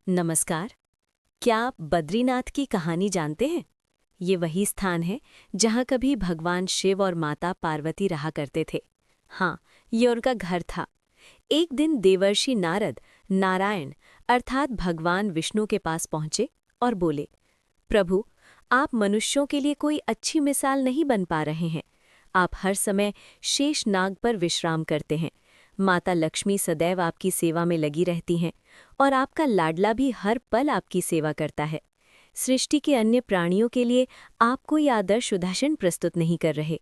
नमस्कार। क्या आप बद्रीनाथ की कहानी जानते हैं? ये वही स्थान है जहाँ कभी भगवान शिव और माता पार्वती रहा करते थे। हाँ, ये उनका घर था। एक दिन देवर्षि नारद नारायण अर्थात भगवान विष्णु के पास पहुंचे और बोले, प्रभु, आप मनुष्यों के लिए कोई अच्छी मिसाल नहीं बन पा रहे हैं। आप हर समय शेष नाग पर विश्राम करते हैं। माता लक्ष्मी सदैव आपकी सेवा में लगी रहती हैं और आपका लाडला भी हर पल आपकी सेवा करता है। सृष्टि के अन्य प्राणियों के लिए आप कोई आदर्श उदाहरण प्रस्तुत नहीं कर रहे।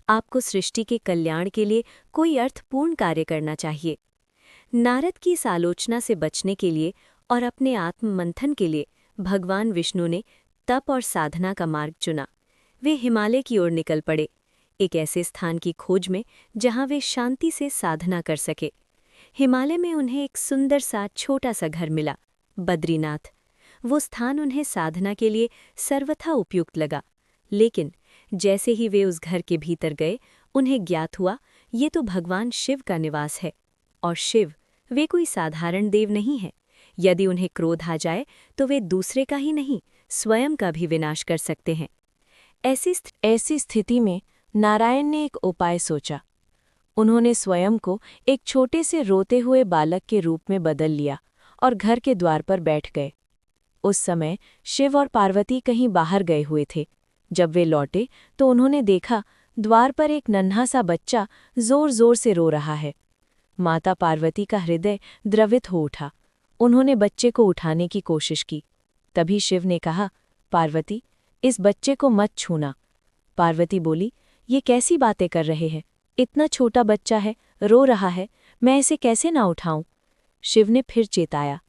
आपको सृष्टि के कल्याण के लिए कोई अर्थपूर्ण कार्य करना चाहिए। नारद की इस आलोचना से बचने के लिए और अपने आत्ममंथन के लिए भगवान विष्णु ने तप और साधना का मार्ग चुना। वे हिमालय की ओर निकल पड़े, एक ऐसे स्थान की खोज में जहां वे शांति से साधना कर सके। हिमालय में उन्हें एक सुंदर सा छोटा सा घर मिला, बद्रीनाथ। वो स्थान उन्हें साधना के लिए सर्वथा उपयुक्त लगा। लेकिन जैसे ही वे उस घर के भीतर गए, उन्हें ज्ञात हुआ ये तो भगवान शिव का निवास है। और शिव, वे कोई साधारण देव नहीं है। यदि उन्हें क्रोध आ जाए तो वे दूसरे का ही नहीं, स्वयं का भी विनाश कर सकते हैं। ऐसी स्थिति में नारायण ने एक उपाय सोचा। उन्होंने स्वयं को एक छोटे से रोते हुए बालक के रूप में बदल लिया और घर के द्वार पर बैठ गए। उस समय शिव और पार्वती कहीं बाहर गए हुए थे। जब वे लौटे तो उन्होंने देखा द्वार पर एक नन्हा सा बच्चा जोर जोर से रो रहा है। माता पार्वती का हृदय द्रवित हो उठा। उन्होंने बच्चे को उठाने की कोशिश की। तभी शिव ने कहा, पार्वती, इस बच्चे को मत छूना। पार्वती बोली, ये कैसी बातें कर रहे हैं? इतना छोटा बच्चा है, रो रहा है, मैं इसे कैसे ना उठाऊं? शिव ने फिर चेताया,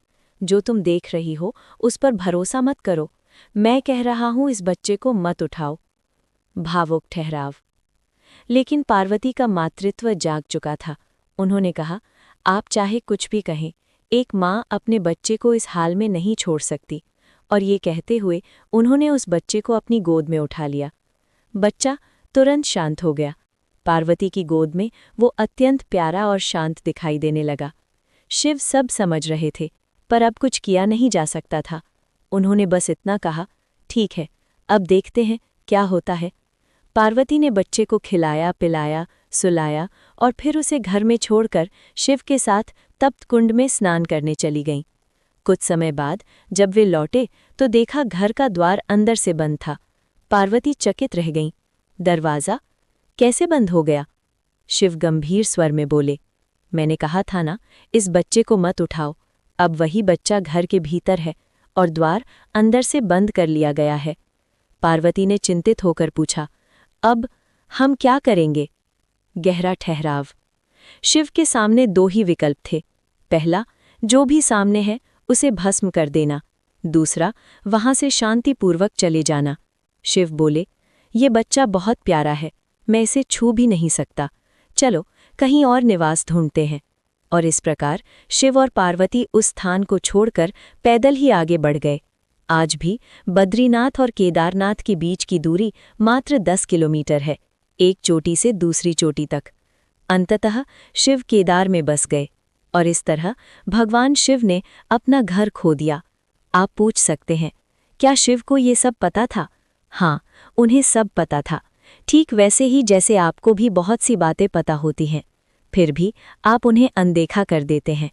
जो तुम देख रही हो उस पर भरोसा मत करो। मैं कह रहा हूं इस बच्चे को मत उठाओ। भावुक ठहराव। लेकिन पार्वती का मातृत्व जाग चुका था। उन्होंने कहा, आप चाहे कुछ भी कहें, एक माँ अपने बच्चे को इस हाल में नहीं छोड़ सकती। और ये कहते हुए उन्होंने उस बच्चे को अपनी गोद में उठा लिया। बच्चा तुरंत शांत हो गया। पार्वती की गोद में वो अत्यंत प्यारा और शांत दिखाई देने लगा। शिव सब समझ रहे थे, पर अब कुछ किया नहीं जा सकता था। उन्होंने बस इतना कहा, ठीक है, अब देखते हैं क्या होता है। पार्वती ने बच्चे को खिलाया, पिलाया, सुलाया और फिर उसे घर में छोड़कर शिव के साथ तप्त कुंड में स्नान करने चली गईं। कुछ समय बाद जब वे लौटे तो देखा घर का द्वार अंदर से बंद था। पार्वती चकित रह गईं। दरवाज़ा कैसे बंद हो गया? शिव गंभीर स्वर में बोले, मैंने कहा था ना, इस बच्चे को मत उठाओ। अब वही बच्चा घर के भीतर है और द्वार अंदर से बंद कर लिया गया है। पार्वती ने चिंतित होकर पूछा, अब हम क्या करेंगे? गहरा ठहराव। शिव के सामने दो ही विकल्प थे। पहला, जो भी सामने है उसे भस्म कर देना। दूसरा, वहां से शांतिपूर्वक चले जाना। शिव बोले, ये बच्चा बहुत प्यारा है, मैं इसे छू भी नहीं सकता। चलो कहीं और निवास ढूंढते हैं। और इस प्रकार शिव और पार्वती उस स्थान को छोड़कर पैदल ही आगे बढ़ गए। आज भी बद्रीनाथ और केदारनाथ के बीच की दूरी मात्र 10 किलोमीटर है, एक चोटी से दूसरी चोटी तक। अंततः शिव केदार में बस गए और इस तरह भगवान शिव ने अपना घर खो दिया। आप पूछ सकते हैं, क्या शिव को ये सब पता था? हाँ, उन्हें सब पता था। ठीक वैसे ही जैसे आपको भी बहुत सी बातें पता होती हैं, फिर भी आप उन्हें अनदेखा कर देते हैं।